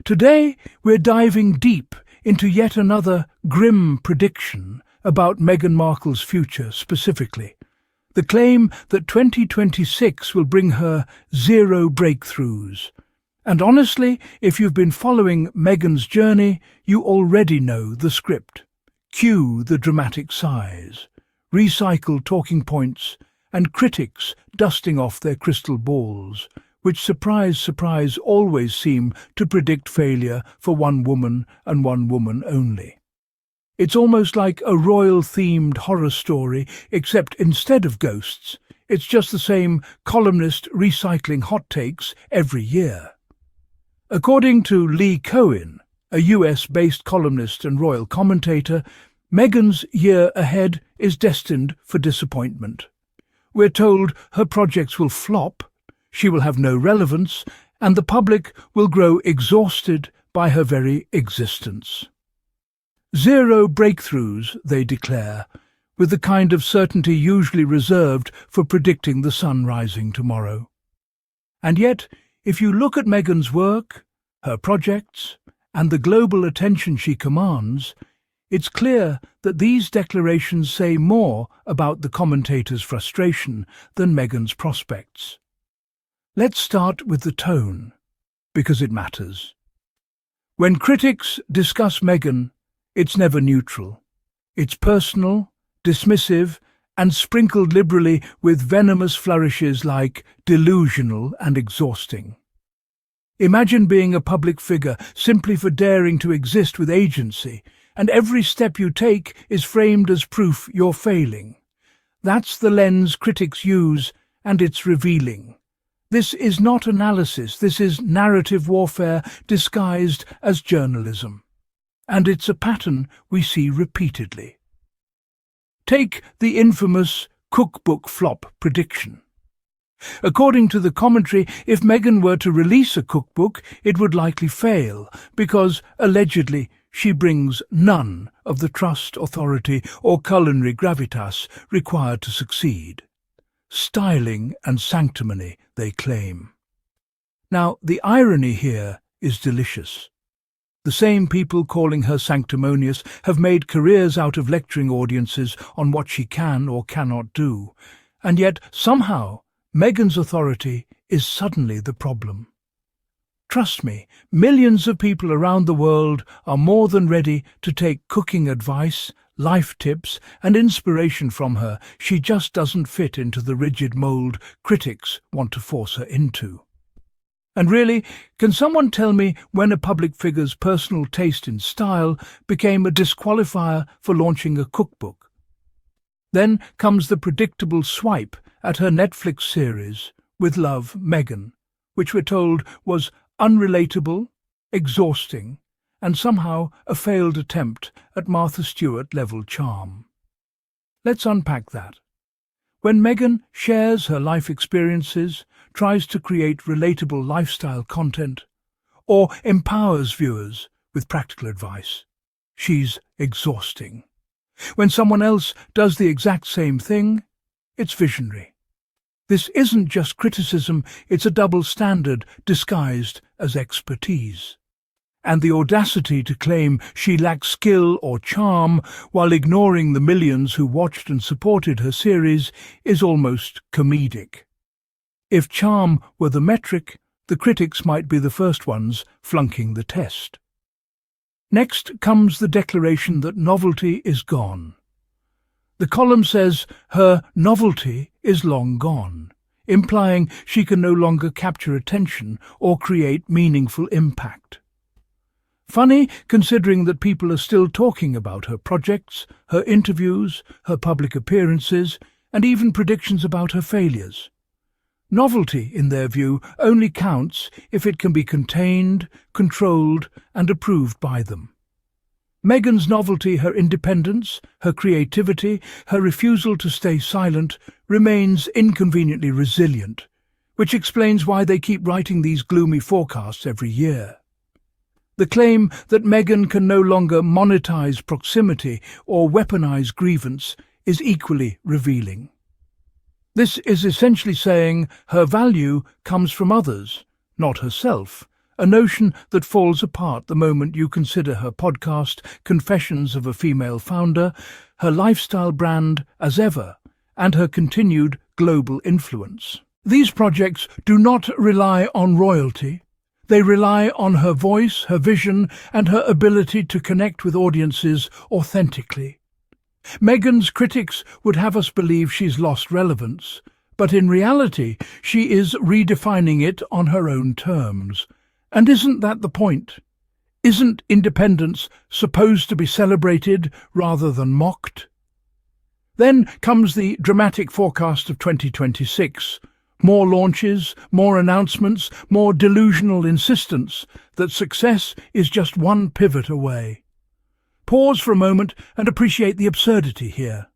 Today, we're diving deep into yet another grim prediction about Meghan Markle's future specifically. The claim that 2026 will bring her zero breakthroughs. And honestly, if you've been following Meghan's journey, you already know the script. Cue the dramatic sighs, recycled talking points, and critics dusting off their crystal balls, which, surprise, surprise, always seem to predict failure for one woman and one woman only. It's almost like a royal-themed horror story, except instead of ghosts, it's just the same columnist recycling hot takes every year. According to Lee Cohen, a US-based columnist and royal commentator, Meghan's year ahead is destined for disappointment. We're told her projects will flop, she will have no relevance, and the public will grow exhausted by her very existence. Zero breakthroughs, they declare, with the kind of certainty usually reserved for predicting the sun rising tomorrow. And yet, if you look at Meghan's work, her projects, and the global attention she commands, it's clear that these declarations say more about the commentator's frustration than Meghan's prospects. Let's start with the tone, because it matters. When critics discuss Meghan, it's never neutral. It's personal, dismissive, and sprinkled liberally with venomous flourishes like delusional and exhausting. Imagine being a public figure simply for daring to exist with agency, and every step you take is framed as proof you're failing. That's the lens critics use, and it's revealing. This is not analysis, this is narrative warfare disguised as journalism. And it's a pattern we see repeatedly. Take the infamous cookbook flop prediction. According to the commentary, if Meghan were to release a cookbook, it would likely fail, because, allegedly, she brings none of the trust, authority, or culinary gravitas required to succeed. Styling and sanctimony, they claim. Now, the irony here is delicious. The same people calling her sanctimonious have made careers out of lecturing audiences on what she can or cannot do, and yet somehow Meghan's authority is suddenly the problem. Trust me, millions of people around the world are more than ready to take cooking advice, life tips, and inspiration from her. She just doesn't fit into the rigid mould critics want to force her into. And really, can someone tell me when a public figure's personal taste in style became a disqualifier for launching a cookbook? Then comes the predictable swipe at her Netflix series, With Love, Meghan, which we're told was unrelatable, exhausting, and somehow a failed attempt at Martha Stewart-level charm. Let's unpack that. When Meghan shares her life experiences, tries to create relatable lifestyle content, or empowers viewers with practical advice, she's exhausting. When someone else does the exact same thing, it's visionary. This isn't just criticism, it's a double standard disguised as expertise. And the audacity to claim she lacks skill or charm while ignoring the millions who watched and supported her series is almost comedic. If charm were the metric, the critics might be the first ones flunking the test. Next comes the declaration that novelty is gone. The column says her novelty is long gone, implying she can no longer capture attention or create meaningful impact. Funny, considering that people are still talking about her projects, her interviews, her public appearances, and even predictions about her failures. Novelty, in their view, only counts if it can be contained, controlled, and approved by them. Meghan's novelty, her independence, her creativity, her refusal to stay silent, remains inconveniently resilient, which explains why they keep writing these gloomy forecasts every year. The claim that Meghan can no longer monetize proximity or weaponize grievance is equally revealing. This is essentially saying her value comes from others, not herself, a notion that falls apart the moment you consider her podcast, Confessions of a Female Founder, her lifestyle brand As Ever, and her continued global influence. These projects do not rely on royalty. They rely on her voice, her vision, and her ability to connect with audiences authentically. Meghan's critics would have us believe she's lost relevance, but in reality, she is redefining it on her own terms. And isn't that the point? Isn't independence supposed to be celebrated rather than mocked? Then comes the dramatic forecast of 2026. More launches, more announcements, more delusional insistence that success is just one pivot away. Pause for a moment and appreciate the absurdity here.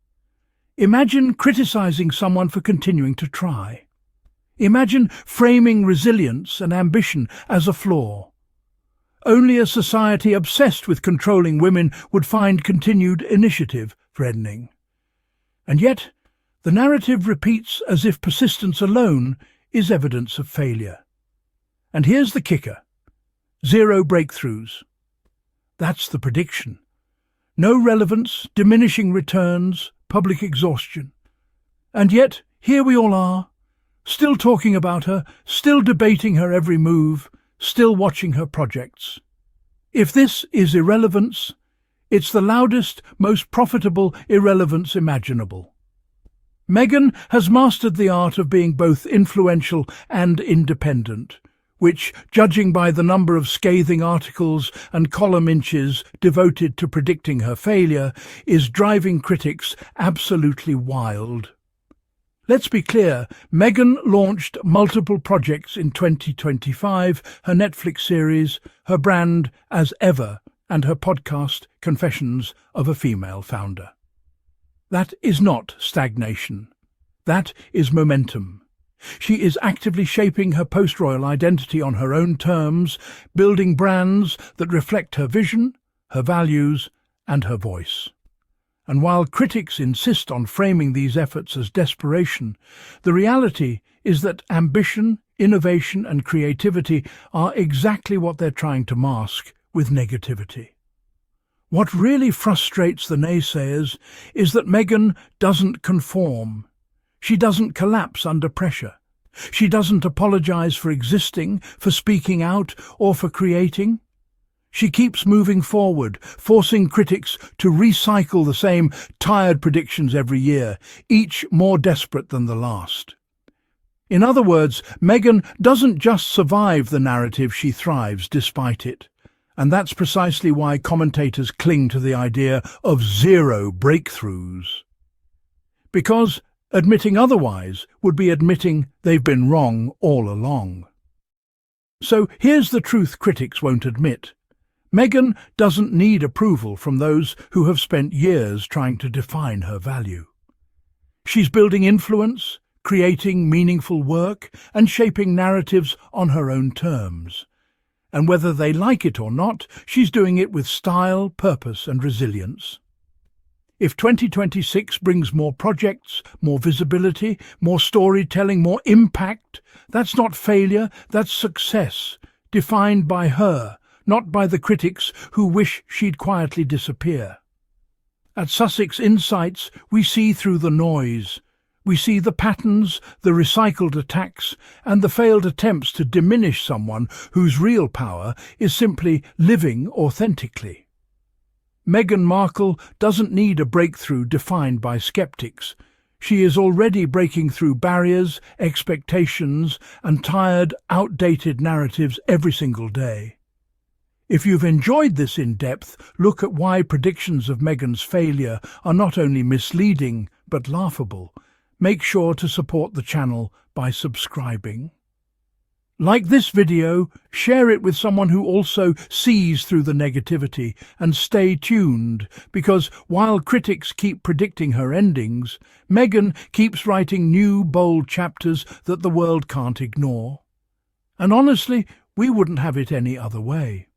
Imagine criticizing someone for continuing to try. Imagine framing resilience and ambition as a flaw. Only a society obsessed with controlling women would find continued initiative threatening. And yet, the narrative repeats as if persistence alone is evidence of failure. And here's the kicker: 0 breakthroughs. That's the prediction. No relevance, diminishing returns, public exhaustion. And yet, here we all are, still talking about her, still debating her every move, still watching her projects. If this is irrelevance, it's the loudest, most profitable irrelevance imaginable. Meghan has mastered the art of being both influential and independent, which, judging by the number of scathing articles and column inches devoted to predicting her failure, is driving critics absolutely wild. Let's be clear, Meghan launched multiple projects in 2025, her Netflix series, her brand As Ever, and her podcast Confessions of a Female Founder. That is not stagnation. That is momentum. She is actively shaping her post-royal identity on her own terms, building brands that reflect her vision, her values, and her voice. And while critics insist on framing these efforts as desperation, the reality is that ambition, innovation, and creativity are exactly what they're trying to mask with negativity. What really frustrates the naysayers is that Meghan doesn't conform. She doesn't collapse under pressure. She doesn't apologize for existing, for speaking out, or for creating. She keeps moving forward, forcing critics to recycle the same tired predictions every year, each more desperate than the last. In other words, Meghan doesn't just survive the narrative, she thrives despite it. And that's precisely why commentators cling to the idea of 0 breakthroughs. Because admitting otherwise would be admitting they've been wrong all along. So here's the truth critics won't admit. Meghan doesn't need approval from those who have spent years trying to define her value. She's building influence, creating meaningful work, and shaping narratives on her own terms. And whether they like it or not, she's doing it with style, purpose, and resilience. If 2026 brings more projects, more visibility, more storytelling, more impact, that's not failure, that's success, defined by her, not by the critics who wish she'd quietly disappear. At Sussex Insights, we see through the noise. We see the patterns, the recycled attacks, and the failed attempts to diminish someone whose real power is simply living authentically. Meghan Markle doesn't need a breakthrough defined by skeptics. She is already breaking through barriers, expectations, and tired, outdated narratives every single day. If you've enjoyed this in-depth look at why predictions of Meghan's failure are not only misleading but laughable, make sure to support the channel by subscribing. Like this video, share it with someone who also sees through the negativity, and stay tuned, because while critics keep predicting her endings, Meghan keeps writing new, bold chapters that the world can't ignore. And honestly, we wouldn't have it any other way.